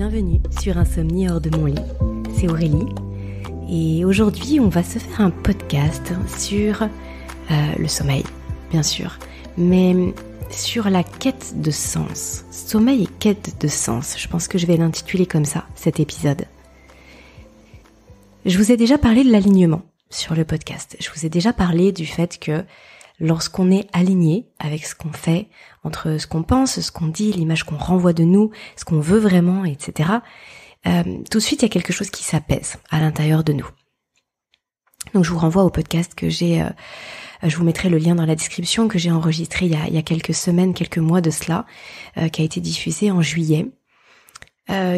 Bienvenue sur Insomnie hors de mon lit, c'est Aurélie et aujourd'hui on va se faire un podcast sur le sommeil, bien sûr, mais sur la quête de sens. Sommeil et quête de sens, je pense que je vais l'intituler comme ça, cet épisode. Je vous ai déjà parlé de l'alignement sur le podcast, je vous ai déjà parlé du fait que lorsqu'on est aligné avec ce qu'on fait, entre ce qu'on pense, ce qu'on dit, l'image qu'on renvoie de nous, ce qu'on veut vraiment, etc., tout de suite, il y a quelque chose qui s'apaise à l'intérieur de nous. Donc, je vous renvoie au podcast que j'ai, je vous mettrai le lien dans la description, que j'ai enregistré il y a quelques semaines, quelques mois de cela, qui a été diffusé en juillet,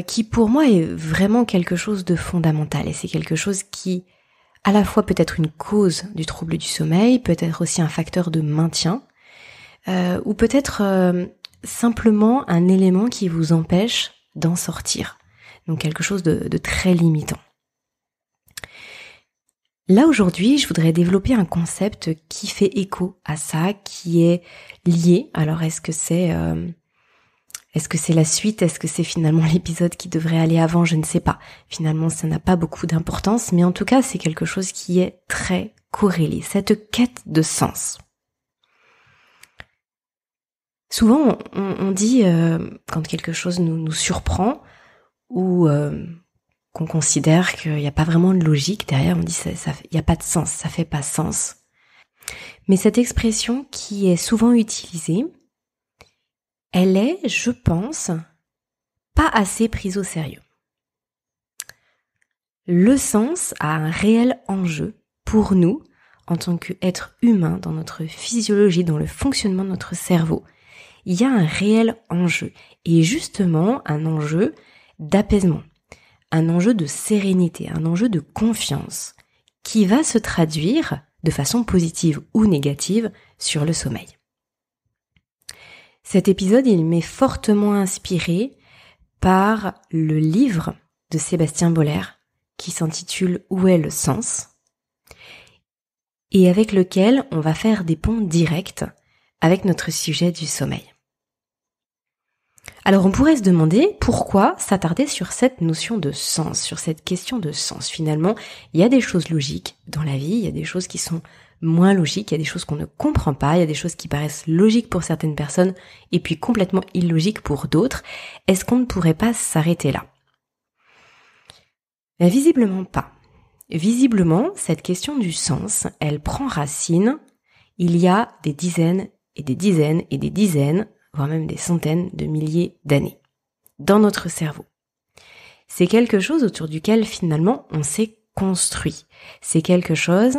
qui pour moi est vraiment quelque chose de fondamental. Et c'est quelque chose qui, à la fois peut être une cause du trouble du sommeil, peut être aussi un facteur de maintien, ou peut-être simplement un élément qui vous empêche d'en sortir. Donc quelque chose de très limitant. Là aujourd'hui, je voudrais développer un concept qui fait écho à ça, qui est lié. Alors est-ce que c'est la suite? Est-ce que c'est finalement l'épisode qui devrait aller avant? Je ne sais pas. Finalement, ça n'a pas beaucoup d'importance, mais en tout cas, c'est quelque chose qui est très corrélé. Cette quête de sens. Souvent, on dit, quand quelque chose nous surprend, ou qu'on considère qu'il n'y a pas vraiment de logique derrière, on dit il n'y a pas de sens, ça fait pas sens. Mais cette expression qui est souvent utilisée, elle est, je pense, pas assez prise au sérieux. Le sens a un réel enjeu pour nous, en tant qu'être humain, dans notre physiologie, dans le fonctionnement de notre cerveau. Il y a un réel enjeu, et justement un enjeu d'apaisement, un enjeu de sérénité, un enjeu de confiance, qui va se traduire de façon positive ou négative sur le sommeil. Cet épisode, il m'est fortement inspiré par le livre de Sébastien Boller qui s'intitule « Où est le sens ?», et avec lequel on va faire des ponts directs avec notre sujet du sommeil. Alors on pourrait se demander pourquoi s'attarder sur cette notion de sens, sur cette question de sens. Finalement, il y a des choses logiques dans la vie, il y a des choses qui sont moins logiques, il y a des choses qu'on ne comprend pas, il y a des choses qui paraissent logiques pour certaines personnes et puis complètement illogiques pour d'autres. Est-ce qu'on ne pourrait pas s'arrêter là ? Mais visiblement pas. Visiblement, cette question du sens, elle prend racine il y a des dizaines et des dizaines et des dizaines, voire même des centaines de milliers d'années, dans notre cerveau. C'est quelque chose autour duquel finalement on s'est construit. C'est quelque chose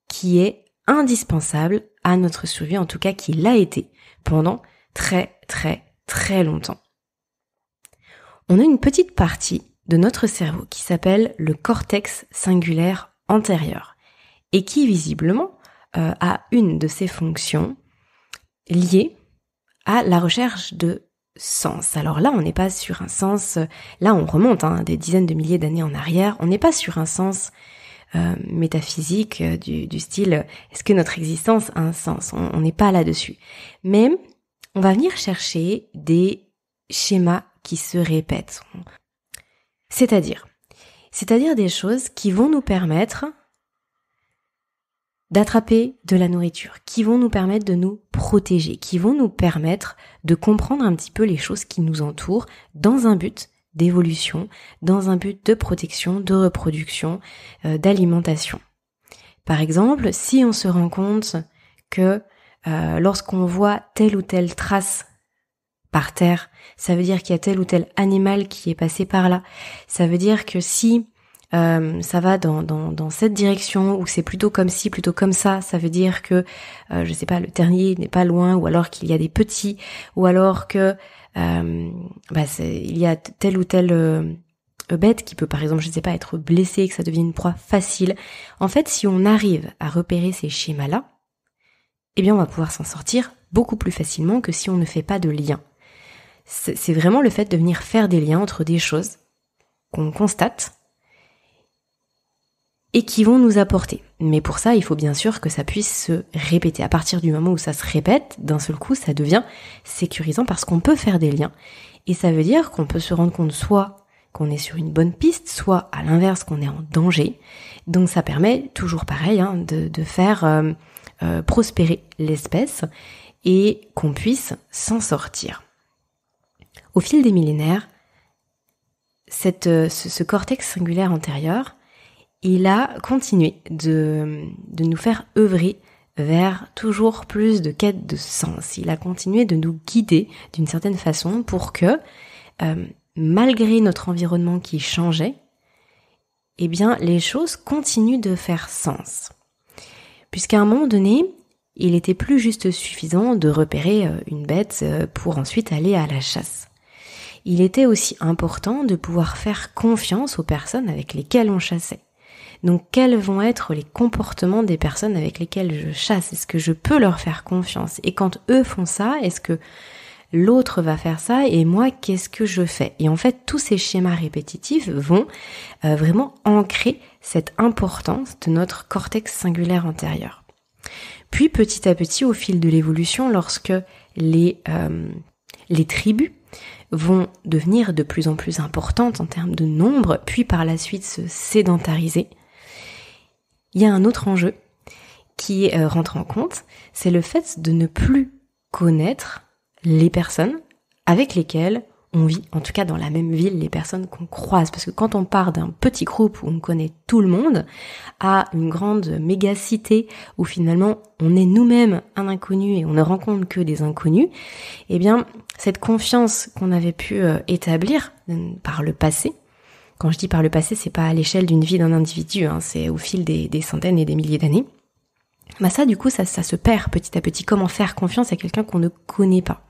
qui est indispensable à notre survie, en tout cas qui l'a été pendant très très très longtemps. On a une petite partie de notre cerveau qui s'appelle le cortex singulaire antérieur et qui visiblement a une de ses fonctions liée à la recherche de sens. Alors là, on n'est pas sur un sens, là on remonte des dizaines de milliers d'années en arrière, on n'est pas sur un sens métaphysique du style est-ce que notre existence a un sens? On n'est pas là-dessus. Mais on va venir chercher des schémas qui se répètent. C'est-à-dire des choses qui vont nous permettre d'attraper de la nourriture, qui vont nous permettre de nous protéger, qui vont nous permettre de comprendre un petit peu les choses qui nous entourent dans un but d'évolution, dans un but de protection, de reproduction, d'alimentation. Par exemple, si on se rend compte que lorsqu'on voit telle ou telle trace par terre, ça veut dire qu'il y a tel ou tel animal qui est passé par là. Ça veut dire que si ça va dans cette direction ou c'est plutôt comme ci, plutôt comme ça veut dire que je sais pas, le terrier n'est pas loin, ou alors qu'il y a des petits, ou alors que il y a telle ou telle bête qui peut par exemple, je sais pas, être blessée, que ça devient une proie facile. En fait, si on arrive à repérer ces schémas-là, eh bien on va pouvoir s'en sortir beaucoup plus facilement que si on ne fait pas de lien. C'est vraiment le fait de venir faire des liens entre des choses qu'on constate et qui vont nous apporter. Mais pour ça, il faut bien sûr que ça puisse se répéter. À partir du moment où ça se répète, d'un seul coup, ça devient sécurisant parce qu'on peut faire des liens. Et ça veut dire qu'on peut se rendre compte soit qu'on est sur une bonne piste, soit à l'inverse qu'on est en danger. Donc ça permet toujours pareil de faire prospérer l'espèce et qu'on puisse s'en sortir. Au fil des millénaires, ce cortex singulaire antérieur, il a continué de nous faire œuvrer vers toujours plus de quête de sens. Il a continué de nous guider d'une certaine façon pour que, malgré notre environnement qui changeait, eh bien, les choses continuent de faire sens. Puisqu'à un moment donné, il était plus juste suffisant de repérer une bête pour ensuite aller à la chasse. Il était aussi important de pouvoir faire confiance aux personnes avec lesquelles on chassait. Donc, quels vont être les comportements des personnes avec lesquelles je chasse? Est-ce que je peux leur faire confiance? Et quand eux font ça, est-ce que l'autre va faire ça? Et moi, qu'est-ce que je fais? Et en fait, tous ces schémas répétitifs vont vraiment ancrer cette importance de notre cortex singulaire antérieur. Puis, petit à petit, au fil de l'évolution, lorsque les tribus vont devenir de plus en plus importantes en termes de nombre, puis par la suite se sédentariser, il y a un autre enjeu qui rentre en compte, c'est le fait de ne plus connaître les personnes avec lesquelles on vit, en tout cas dans la même ville, les personnes qu'on croise. Parce que quand on part d'un petit groupe où on connaît tout le monde, à une grande méga-cité où finalement on est nous-mêmes un inconnu et on ne rencontre que des inconnus, eh bien cette confiance qu'on avait pu établir par le passé, quand je dis par le passé, c'est pas à l'échelle d'une vie d'un individu, c'est au fil des centaines et des milliers d'années, bah ça du coup ça se perd petit à petit. Comment faire confiance à quelqu'un qu'on ne connaît pas?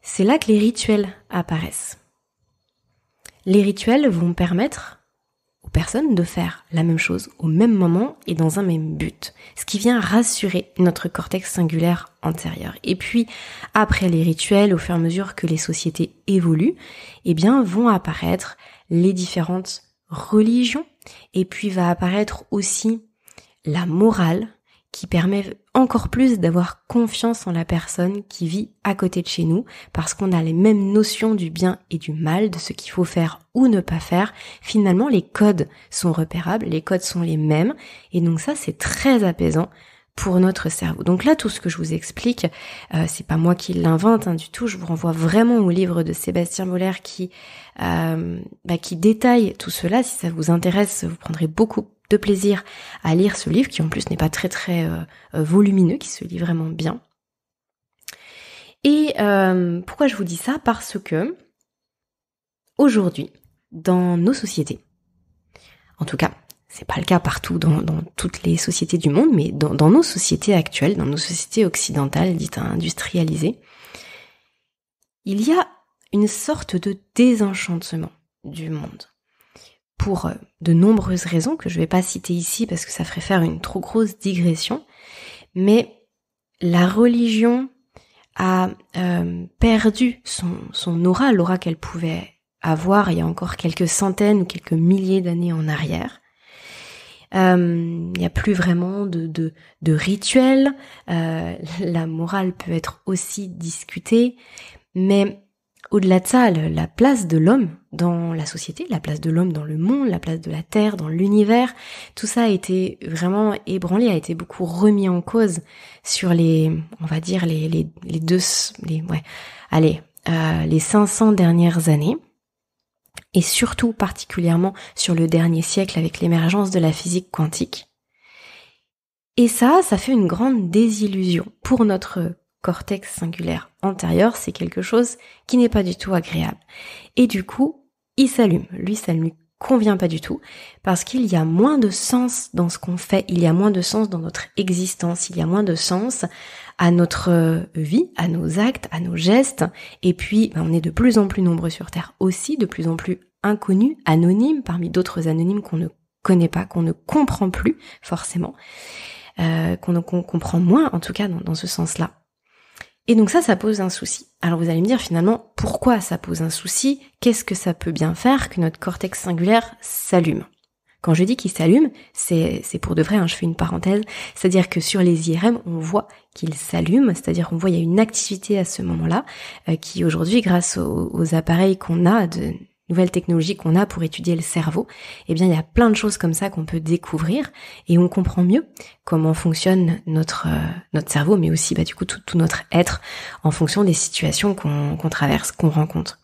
C'est là que les rituels apparaissent. Les rituels vont permettre aux personnes de faire la même chose au même moment et dans un même but, ce qui vient rassurer notre cortex singulaire antérieur. Et puis, après les rituels, au fur et à mesure que les sociétés évoluent, eh bien, vont apparaître les différentes religions, et puis va apparaître aussi la morale, qui permet encore plus d'avoir confiance en la personne qui vit à côté de chez nous, parce qu'on a les mêmes notions du bien et du mal, de ce qu'il faut faire ou ne pas faire. Finalement, les codes sont repérables, les codes sont les mêmes, et donc ça, c'est très apaisant pour notre cerveau. Donc là, tout ce que je vous explique, c'est pas moi qui l'invente du tout, je vous renvoie vraiment au livre de Sébastien Boller qui détaille tout cela. Si ça vous intéresse, vous prendrez beaucoup de plaisir à lire ce livre, qui en plus n'est pas très très volumineux, qui se lit vraiment bien. Et pourquoi je vous dis ça? Parce que aujourd'hui, dans nos sociétés, en tout cas, c'est pas le cas partout dans toutes les sociétés du monde, mais dans nos sociétés actuelles, dans nos sociétés occidentales dites industrialisées, il y a une sorte de désenchantement du monde. Pour de nombreuses raisons que je vais pas citer ici parce que ça ferait faire une trop grosse digression, mais la religion a perdu son aura, l'aura qu'elle pouvait avoir il y a encore quelques centaines ou quelques milliers d'années en arrière. Il n'y a plus vraiment de rituels, la morale peut être aussi discutée, mais au-delà de ça, la place de l'homme dans la société, la place de l'homme dans le monde, la place de la Terre dans l'univers, tout ça a été vraiment ébranlé, a été beaucoup remis en cause sur les 500 dernières années. Et surtout particulièrement sur le dernier siècle avec l'émergence de la physique quantique. Et ça fait une grande désillusion pour notre cortex singulaire antérieur, c'est quelque chose qui n'est pas du tout agréable. Et du coup, il s'allume. Lui, ça ne lui convient pas du tout, parce qu'il y a moins de sens dans ce qu'on fait, il y a moins de sens dans notre existence, il y a moins de sens à notre vie, à nos actes, à nos gestes, et puis on est de plus en plus nombreux sur Terre aussi, de plus en plus inconnus, anonymes, parmi d'autres anonymes qu'on ne connaît pas, qu'on ne comprend plus forcément, qu'on comprend moins en tout cas dans ce sens-là. Et donc ça pose un souci. Alors vous allez me dire finalement, pourquoi ça pose un souci? Qu'est-ce que ça peut bien faire que notre cortex singulaire s'allume? Quand je dis qu'il s'allume, c'est pour de vrai, je fais une parenthèse, c'est-à-dire que sur les IRM, on voit qu'il s'allume, c'est-à-dire qu'on voit il y a une activité à ce moment-là, qui aujourd'hui, grâce aux appareils qu'on a nouvelles technologies qu'on a pour étudier le cerveau, eh bien il y a plein de choses comme ça qu'on peut découvrir et on comprend mieux comment fonctionne notre cerveau, mais aussi du coup tout notre être en fonction des situations qu'on traverse, qu'on rencontre.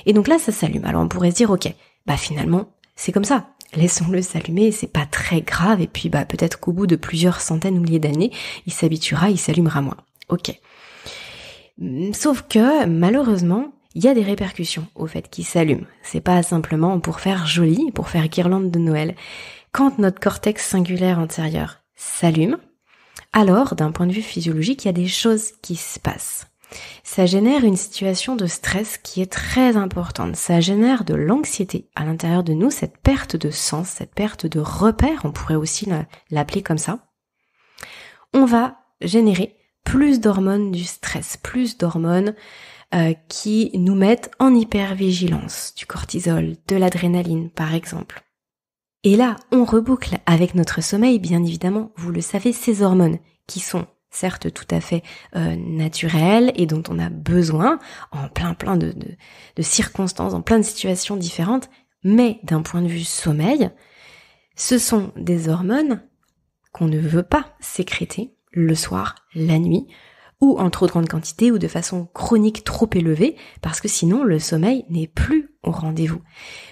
Et donc là ça s'allume. Alors on pourrait se dire ok, finalement c'est comme ça. Laissons-le s'allumer, c'est pas très grave, et puis peut-être qu'au bout de plusieurs centaines ou milliers d'années, il s'habituera, il s'allumera moins. Ok. Sauf que, malheureusement, il y a des répercussions au fait qu'il s'allume. C'est pas simplement pour faire joli, pour faire guirlande de Noël. Quand notre cortex singulaire antérieur s'allume, alors, d'un point de vue physiologique, il y a des choses qui se passent. Ça génère une situation de stress qui est très importante. Ça génère de l'anxiété à l'intérieur de nous, cette perte de sens, cette perte de repère, on pourrait aussi l'appeler comme ça. On va générer plus d'hormones du stress, plus d'hormones qui nous mettent en hypervigilance, du cortisol, de l'adrénaline par exemple. Et là, on reboucle avec notre sommeil, bien évidemment, vous le savez, ces hormones qui sont certes tout à fait naturelles et dont on a besoin en plein de circonstances, en plein de situations différentes, mais d'un point de vue sommeil, ce sont des hormones qu'on ne veut pas sécréter le soir, la nuit, ou en trop grande quantité ou de façon chronique trop élevée, parce que sinon le sommeil n'est plus au rendez-vous.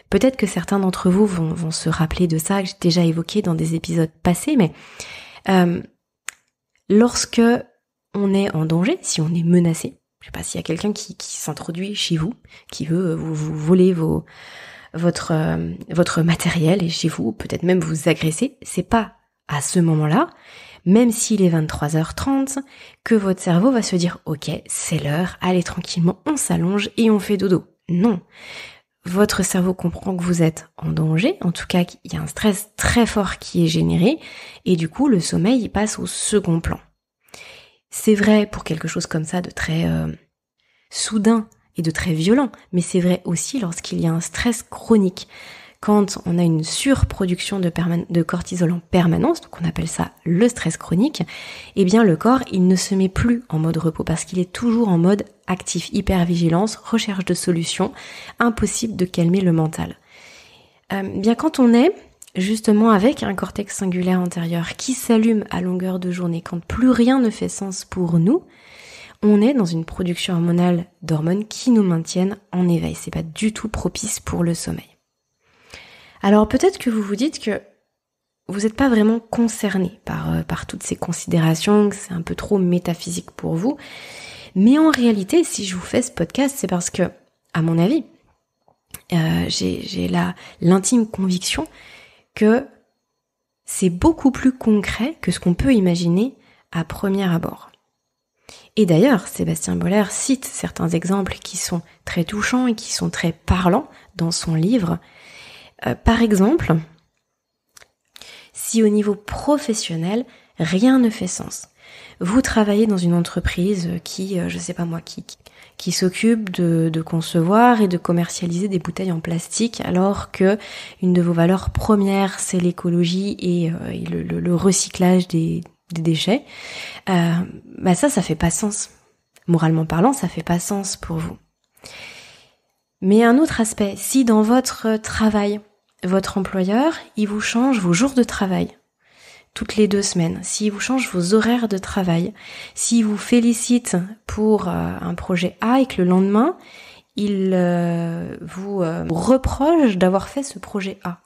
Peut-être que certains d'entre vous vont se rappeler de ça, que j'ai déjà évoqué dans des épisodes passés, mais lorsque on est en danger, si on est menacé, je sais pas s'il y a quelqu'un qui s'introduit chez vous, qui veut vous voler votre matériel et chez vous, peut-être même vous agresser, c'est pas à ce moment-là, même s'il est 23h30, que votre cerveau va se dire « Ok, c'est l'heure, allez tranquillement, on s'allonge et on fait dodo ». Non, votre cerveau comprend que vous êtes en danger, en tout cas il y a un stress très fort qui est généré, et du coup le sommeil il passe au second plan. C'est vrai pour quelque chose comme ça de très soudain et de très violent, mais c'est vrai aussi lorsqu'il y a un stress chronique. Quand on a une surproduction de cortisol en permanence, donc on appelle ça le stress chronique, eh bien le corps, il ne se met plus en mode repos parce qu'il est toujours en mode actif, hypervigilance, recherche de solutions, impossible de calmer le mental. Bien quand on est justement avec un cortex singulaire antérieur qui s'allume à longueur de journée, quand plus rien ne fait sens pour nous, on est dans une production hormonale d'hormones qui nous maintiennent en éveil. C'est pas du tout propice pour le sommeil. Alors peut-être que vous vous dites que vous n'êtes pas vraiment concerné par toutes ces considérations, que c'est un peu trop métaphysique pour vous. Mais en réalité, si je vous fais ce podcast, c'est parce que, à mon avis, j'ai l'intime conviction que c'est beaucoup plus concret que ce qu'on peut imaginer à premier abord. Et d'ailleurs, Sébastien Boller cite certains exemples qui sont très touchants et qui sont très parlants dans son livre. Par exemple, si au niveau professionnel, rien ne fait sens, vous travaillez dans une entreprise qui s'occupe de concevoir et de commercialiser des bouteilles en plastique, alors que une de vos valeurs premières, c'est l'écologie et le recyclage des déchets, ça fait pas sens. Moralement parlant, ça fait pas sens pour vous. Mais un autre aspect, si dans votre travail, votre employeur, il vous change vos jours de travail toutes les 2 semaines, s'il vous change vos horaires de travail, s'il vous félicite pour un projet A et que le lendemain, il vous reproche d'avoir fait ce projet A.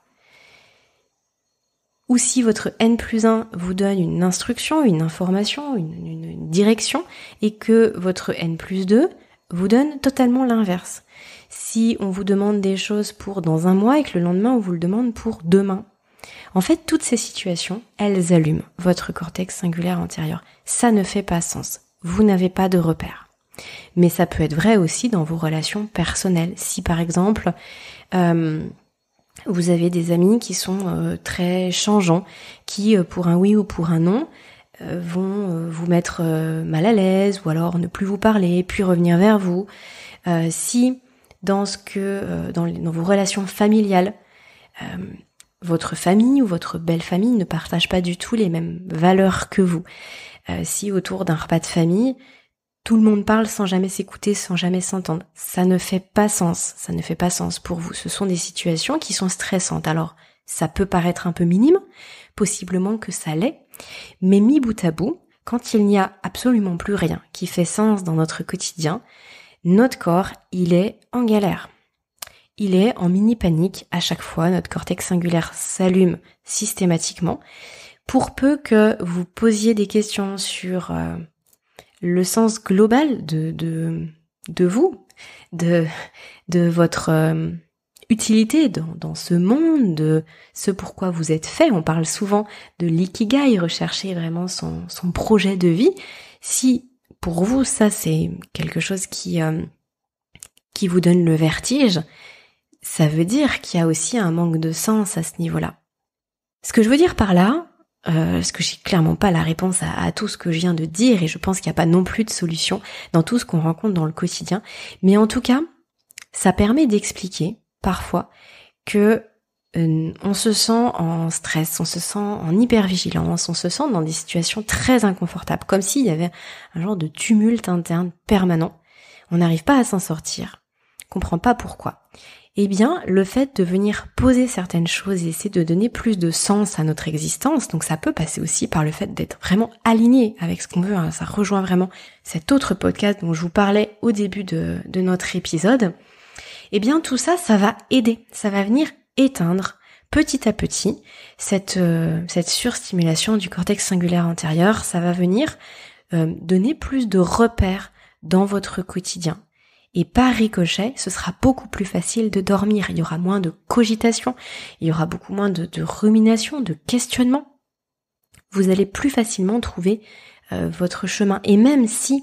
Ou si votre N+1 vous donne une instruction, une information, une direction, et que votre N+2 vous donne totalement l'inverse. Si on vous demande des choses pour dans un mois et que le lendemain on vous le demande pour demain. En fait, toutes ces situations, elles allument votre cortex singulaire antérieur. Ça ne fait pas sens. Vous n'avez pas de repère. Mais ça peut être vrai aussi dans vos relations personnelles. Si par exemple, vous avez des amis qui sont très changeants, qui pour un oui ou pour un non, vont vous mettre mal à l'aise ou alors ne plus vous parler, puis revenir vers vous. Si dans vos relations familiales, votre famille ou votre belle famille ne partage pas du tout les mêmes valeurs que vous. Si autour d'un repas de famille, tout le monde parle sans jamais s'écouter, sans jamais s'entendre. Ça ne fait pas sens. Ça ne fait pas sens pour vous. Ce sont des situations qui sont stressantes. Alors, ça peut paraître un peu minime, possiblement que ça l'est, mais mis bout à bout, quand il n'y a absolument plus rien qui fait sens dans notre quotidien, notre corps, il est en galère. Il est en mini panique à chaque fois. Notre cortex singulaire s'allume systématiquement. Pour peu que vous posiez des questions sur le sens global de vous, de votre utilité dans ce monde, de ce pourquoi vous êtes fait. On parle souvent de l'ikigai, rechercher vraiment son projet de vie. Si pour vous ça c'est quelque chose qui vous donne le vertige, ça veut dire qu'il y a aussi un manque de sens à ce niveau-là. Ce que je veux dire par là, parce que j'ai clairement pas la réponse à tout ce que je viens de dire et je pense qu'il n'y a pas non plus de solution dans tout ce qu'on rencontre dans le quotidien. Mais en tout cas, ça permet d'expliquer parfois que on se sent en stress, on se sent en hypervigilance, on se sent dans des situations très inconfortables, comme s'il y avait un genre de tumulte interne permanent. On n'arrive pas à s'en sortir, on comprend pas pourquoi. Eh bien, le fait de venir poser certaines choses et essayer de donner plus de sens à notre existence, donc ça peut passer aussi par le fait d'être vraiment aligné avec ce qu'on veut, hein. Ça rejoint vraiment cet autre podcast dont je vous parlais au début de notre épisode. Eh bien, tout ça, ça va aider, ça va venir éteindre petit à petit cette surstimulation du cortex singulaire antérieur, ça va venir donner plus de repères dans votre quotidien. Et par ricochet, ce sera beaucoup plus facile de dormir. Il y aura moins de cogitation, il y aura beaucoup moins de rumination, de questionnement. Vous allez plus facilement trouver votre chemin. Et même si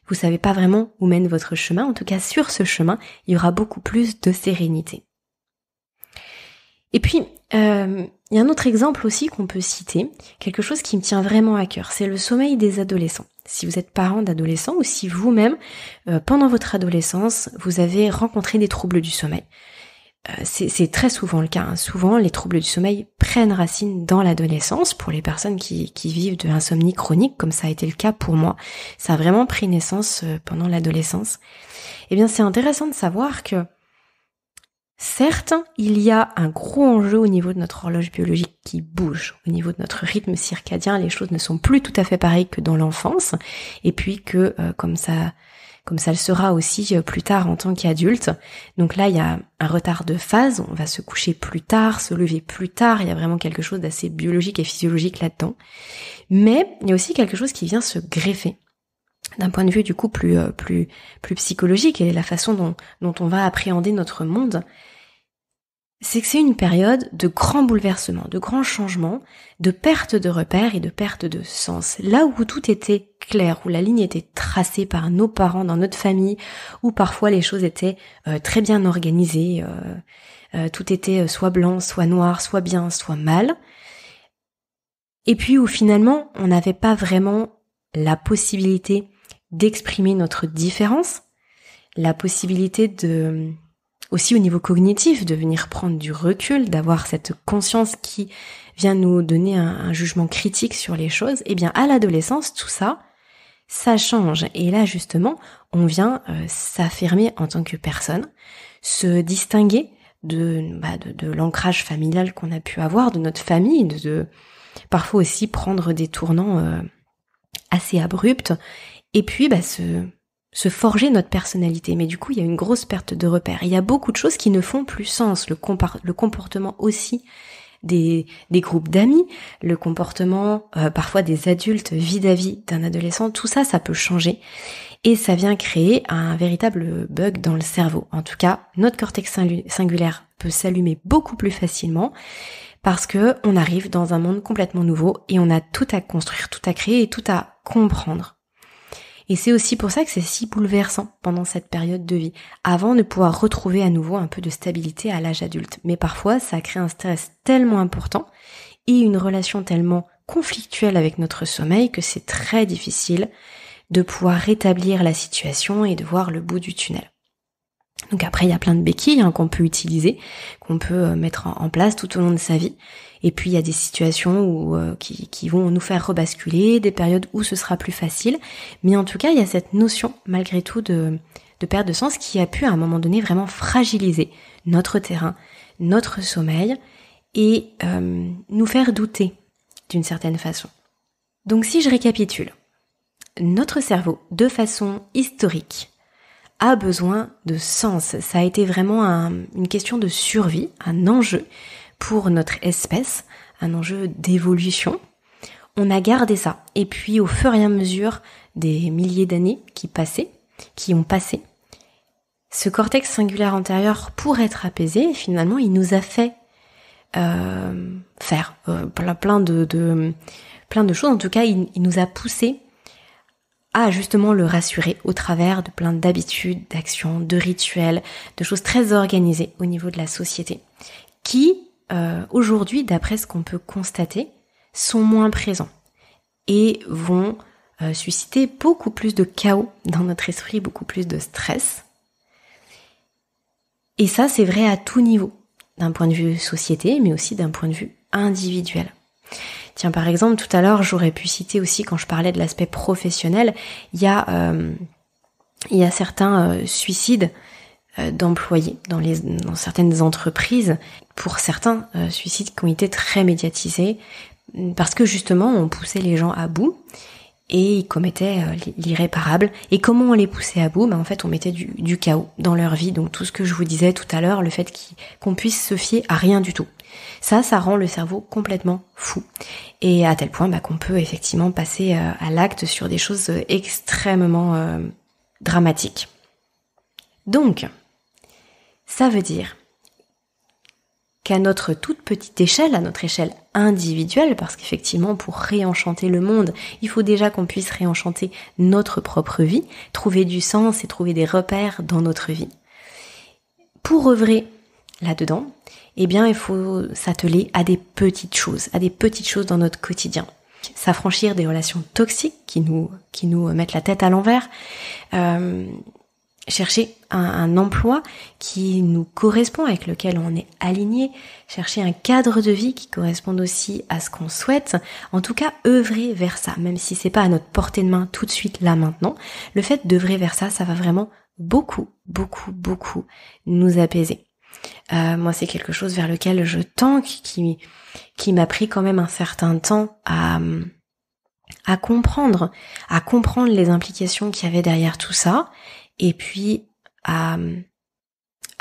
vous savez pas vraiment où mène votre chemin, en tout cas sur ce chemin, il y aura beaucoup plus de sérénité. Et puis, il y a un autre exemple aussi qu'on peut citer, quelque chose qui me tient vraiment à cœur, c'est le sommeil des adolescents. Si vous êtes parent d'adolescents ou si vous-même, pendant votre adolescence, vous avez rencontré des troubles du sommeil. C'est très souvent le cas, hein. Souvent, les troubles du sommeil prennent racine dans l'adolescence pour les personnes qui vivent de l'insomnie chronique, comme ça a été le cas pour moi. Ça a vraiment pris naissance pendant l'adolescence. Eh bien, c'est intéressant de savoir que certes, il y a un gros enjeu au niveau de notre horloge biologique qui bouge, au niveau de notre rythme circadien, les choses ne sont plus tout à fait pareilles que dans l'enfance, et puis que comme ça le sera aussi plus tard en tant qu'adulte. Donc là, il y a un retard de phase, on va se coucher plus tard, se lever plus tard, il y a vraiment quelque chose d'assez biologique et physiologique là-dedans. Mais il y a aussi quelque chose qui vient se greffer d'un point de vue du coup plus psychologique et la façon dont on va appréhender notre monde. C'est que c'est une période de grands bouleversements, de grands changements, de perte de repères et de perte de sens. Là où tout était clair, où la ligne était tracée par nos parents dans notre famille, où parfois les choses étaient très bien organisées, tout était soit blanc, soit noir, soit bien, soit mal. Et puis où finalement on n'avait pas vraiment la possibilité d'exprimer notre différence, la possibilité de aussi au niveau cognitif, de venir prendre du recul, d'avoir cette conscience qui vient nous donner un jugement critique sur les choses, eh bien à l'adolescence, tout ça, ça change. Et là justement, on vient s'affirmer en tant que personne, se distinguer de l'ancrage familial qu'on a pu avoir, de notre famille, de parfois aussi prendre des tournants assez abrupts, et puis se forger notre personnalité. Mais du coup, il y a une grosse perte de repères. Il y a beaucoup de choses qui ne font plus sens. Le comportement aussi des groupes d'amis, le comportement parfois des adultes vis-à-vis d'un adolescent, tout ça, ça peut changer. Et ça vient créer un véritable bug dans le cerveau. En tout cas, notre cortex singulaire peut s'allumer beaucoup plus facilement parce que on arrive dans un monde complètement nouveau et on a tout à construire, tout à créer et tout à comprendre. Et c'est aussi pour ça que c'est si bouleversant pendant cette période de vie, avant de pouvoir retrouver à nouveau un peu de stabilité à l'âge adulte. Mais parfois, ça crée un stress tellement important et une relation tellement conflictuelle avec notre sommeil que c'est très difficile de pouvoir rétablir la situation et de voir le bout du tunnel. Donc après, il y a plein de béquilles qu'on peut utiliser, qu'on peut mettre en place tout au long de sa vie. Et puis il y a des situations où qui vont nous faire rebasculer, des périodes où ce sera plus facile. Mais en tout cas, il y a cette notion malgré tout de perte de sens qui a pu à un moment donné vraiment fragiliser notre terrain, notre sommeil et nous faire douter d'une certaine façon. Donc si je récapitule, notre cerveau, de façon historique, a besoin de sens. Ça a été vraiment une question de survie, un enjeu pour notre espèce, un enjeu d'évolution. On a gardé ça. Et puis au fur et à mesure des milliers d'années qui ont passé, ce cortex singulaire antérieur, pour être apaisé, finalement, il nous a fait faire plein de choses. En tout cas, il nous a poussé à justement le rassurer au travers de plein d'habitudes, d'actions, de rituels, de choses très organisées au niveau de la société, qui aujourd'hui, d'après ce qu'on peut constater, sont moins présents et vont susciter beaucoup plus de chaos dans notre esprit, beaucoup plus de stress. Et ça, c'est vrai à tout niveau, d'un point de vue société, mais aussi d'un point de vue individuel. Tiens, par exemple, tout à l'heure, j'aurais pu citer aussi, quand je parlais de l'aspect professionnel, il y a certains suicides d'employés dans certaines entreprises, pour certains suicides qui ont été très médiatisés, parce que justement, on poussait les gens à bout, et ils commettaient l'irréparable. Et comment on les poussait à bout ? En fait, on mettait du chaos dans leur vie. Donc tout ce que je vous disais tout à l'heure, le fait qu'on puisse se fier à rien du tout. Ça rend le cerveau complètement fou. Et à tel point qu'on peut effectivement passer à l'acte sur des choses extrêmement dramatiques. Donc, ça veut dire qu'à notre toute petite échelle, à notre échelle individuelle, parce qu'effectivement, pour réenchanter le monde, il faut déjà qu'on puisse réenchanter notre propre vie, trouver du sens et trouver des repères dans notre vie. Pour œuvrer là-dedans, il faut s'atteler à des petites choses dans notre quotidien. S'affranchir des relations toxiques qui nous mettent la tête à l'envers, chercher un emploi qui nous correspond, avec lequel on est aligné, chercher un cadre de vie qui corresponde aussi à ce qu'on souhaite, en tout cas œuvrer vers ça, même si c'est pas à notre portée de main tout de suite là maintenant, le fait d'œuvrer vers ça, ça va vraiment beaucoup nous apaiser. Moi c'est quelque chose vers lequel je tends, qui m'a pris quand même un certain temps à comprendre les implications qu'il y avait derrière tout ça, et puis à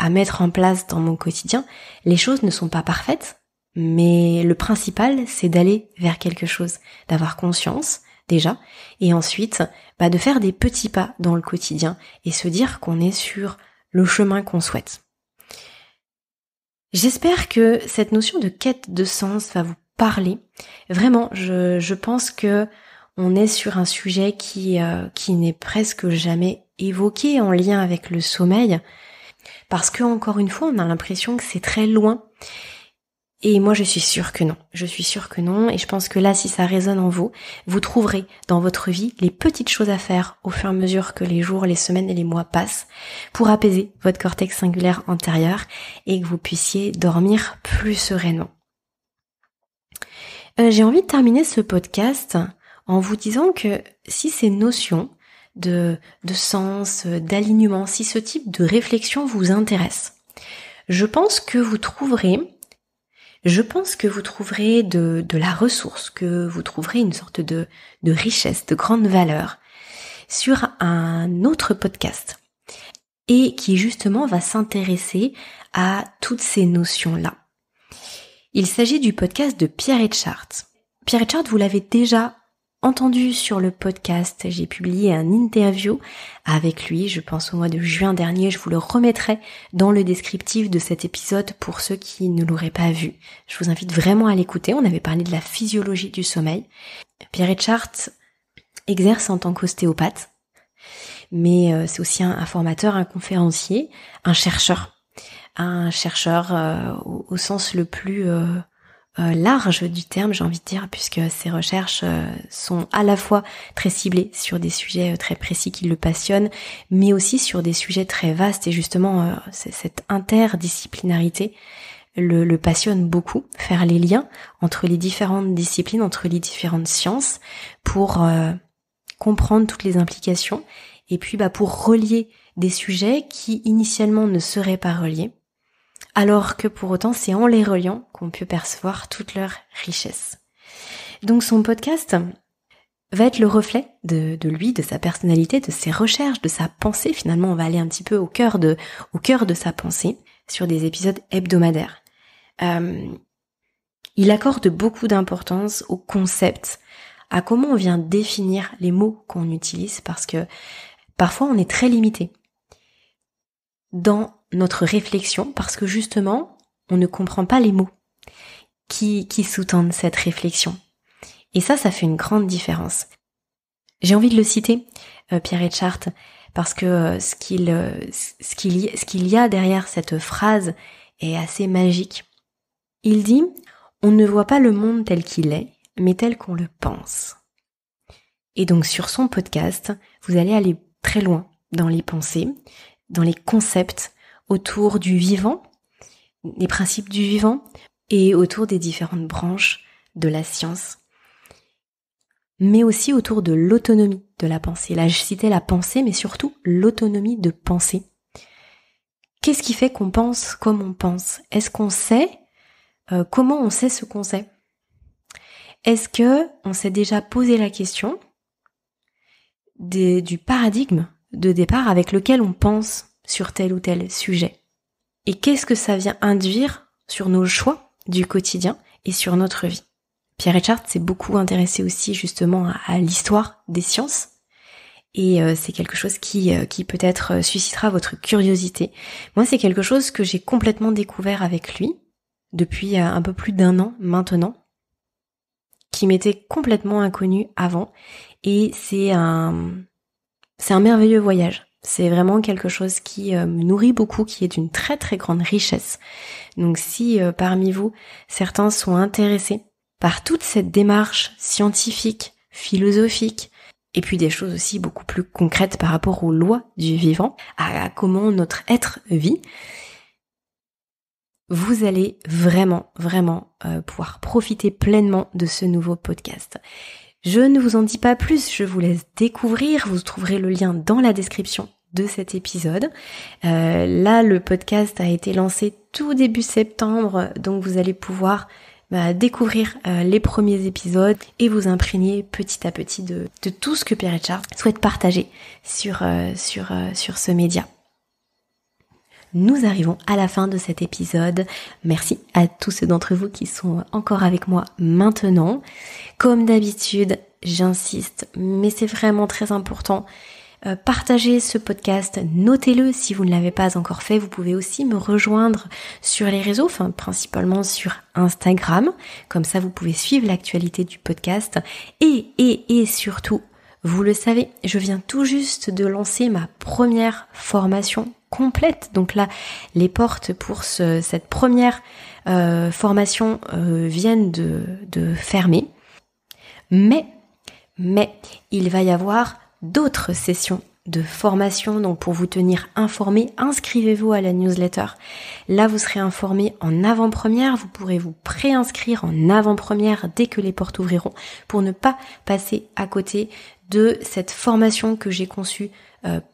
mettre en place dans mon quotidien. Les choses ne sont pas parfaites, mais le principal, c'est d'aller vers quelque chose, d'avoir conscience déjà, et ensuite de faire des petits pas dans le quotidien et se dire qu'on est sur le chemin qu'on souhaite. J'espère que cette notion de quête de sens va vous parler. Vraiment, je pense que on est sur un sujet qui n'est presque jamais évoqué en lien avec le sommeil, parce que encore une fois, on a l'impression que c'est très loin. Et moi, je suis sûre que non. Et je pense que là, si ça résonne en vous, vous trouverez dans votre vie les petites choses à faire au fur et à mesure que les jours, les semaines et les mois passent pour apaiser votre cortex singulaire antérieur et que vous puissiez dormir plus sereinement. J'ai envie de terminer ce podcast en vous disant que si ces notions de sens, d'alignement, si ce type de réflexion vous intéresse, je pense que vous trouverez de la ressource, que vous trouverez une sorte de richesse, de grande valeur sur un autre podcast, et qui justement va s'intéresser à toutes ces notions-là. Il s'agit du podcast de Pierre Etchart. Pierre Etchart, vous l'avez déjà entendu sur le podcast, j'ai publié un interview avec lui, je pense au mois de juin dernier, je vous le remettrai dans le descriptif de cet épisode pour ceux qui ne l'auraient pas vu. Je vous invite vraiment à l'écouter, on avait parlé de la physiologie du sommeil. Pierre Etchart exerce en tant qu'ostéopathe, mais c'est aussi un formateur, un conférencier, un chercheur au sens le plus large du terme, j'ai envie de dire, puisque ses recherches sont à la fois très ciblées sur des sujets très précis qui le passionnent, mais aussi sur des sujets très vastes, et justement cette interdisciplinarité le passionne beaucoup, faire les liens entre les différentes disciplines, entre les différentes sciences, pour comprendre toutes les implications, et puis pour relier des sujets qui initialement ne seraient pas reliés, alors que pour autant c'est en les reliant qu'on peut percevoir toute leur richesse. Donc son podcast va être le reflet de lui, de sa personnalité, de ses recherches, de sa pensée. Finalement, on va aller un petit peu au cœur de sa pensée sur des épisodes hebdomadaires. Il accorde beaucoup d'importance au concept, à comment on vient définir les mots qu'on utilise, parce que parfois on est très limité dans notre réflexion, parce que justement on ne comprend pas les mots qui sous-tendent cette réflexion. Et ça fait une grande différence. J'ai envie de le citer, Pierre Etchart, parce que ce qu'il y a derrière cette phrase est assez magique. Il dit « On ne voit pas le monde tel qu'il est, mais tel qu'on le pense ». Et donc sur son podcast, vous allez aller très loin dans les pensées, dans les concepts autour du vivant, des principes du vivant, et autour des différentes branches de la science, mais aussi autour de l'autonomie de la pensée. Là, je citais la pensée, mais surtout l'autonomie de penser. Qu'est-ce qui fait qu'on pense comme on pense ? Est-ce qu'on sait comment on sait ce qu'on sait ? Est-ce que on s'est déjà posé la question du paradigme de départ avec lequel on pense sur tel ou tel sujet ? Et qu'est-ce que ça vient induire sur nos choix du quotidien et sur notre vie ? Pierre Etchart s'est beaucoup intéressé aussi justement à l'histoire des sciences, et c'est quelque chose qui peut-être suscitera votre curiosité. Moi, c'est quelque chose que j'ai complètement découvert avec lui depuis un peu plus d'1 an maintenant, qui m'était complètement inconnu avant, et c'est un merveilleux voyage. C'est vraiment quelque chose qui me nourrit beaucoup, qui est d'une très très grande richesse. Donc si parmi vous, certains sont intéressés par toute cette démarche scientifique, philosophique, et puis des choses aussi beaucoup plus concrètes par rapport aux lois du vivant, à comment notre être vit, vous allez vraiment pouvoir profiter pleinement de ce nouveau podcast. Je ne vous en dis pas plus, je vous laisse découvrir, vous trouverez le lien dans la description de cet épisode. Là, le podcast a été lancé tout début septembre, donc vous allez pouvoir découvrir les premiers épisodes et vous imprégner petit à petit de tout ce que Pierre Etchart souhaite partager sur ce média. Nous arrivons à la fin de cet épisode. Merci à tous ceux d'entre vous qui sont encore avec moi maintenant. Comme d'habitude, j'insiste, mais c'est vraiment très important. Partagez ce podcast, notez-le si vous ne l'avez pas encore fait. Vous pouvez aussi me rejoindre sur les réseaux, principalement sur Instagram. Comme ça, vous pouvez suivre l'actualité du podcast. Et surtout, vous le savez, je viens tout juste de lancer ma première formation complète. Donc là, les portes pour cette première formation viennent de fermer. Mais il va y avoir d'autres sessions de formation, donc pour vous tenir informé, inscrivez-vous à la newsletter. Là, vous serez informé en avant-première, vous pourrez vous préinscrire en avant-première dès que les portes ouvriront pour ne pas passer à côté de cette formation que j'ai conçue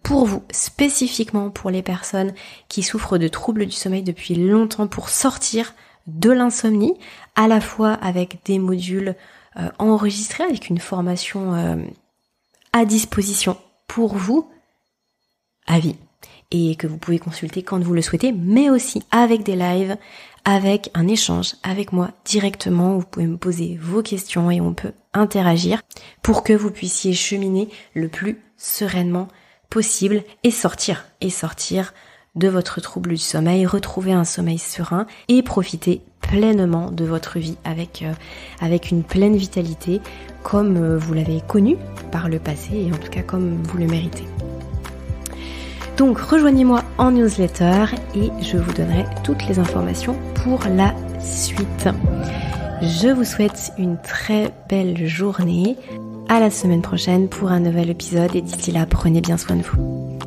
pour vous, spécifiquement pour les personnes qui souffrent de troubles du sommeil depuis longtemps, pour sortir de l'insomnie, à la fois avec des modules enregistrés, avec une formation à disposition pour vous à vie et que vous pouvez consulter quand vous le souhaitez, mais aussi avec des lives, avec un échange avec moi directement où vous pouvez me poser vos questions et on peut interagir pour que vous puissiez cheminer le plus sereinement possible et sortir de votre trouble du sommeil, retrouver un sommeil serein et profiter pleinement de votre vie avec une pleine vitalité comme vous l'avez connu par le passé et en tout cas comme vous le méritez. Donc rejoignez-moi en newsletter et je vous donnerai toutes les informations pour la suite. Je vous souhaite une très belle journée. À la semaine prochaine pour un nouvel épisode et d'ici là, prenez bien soin de vous.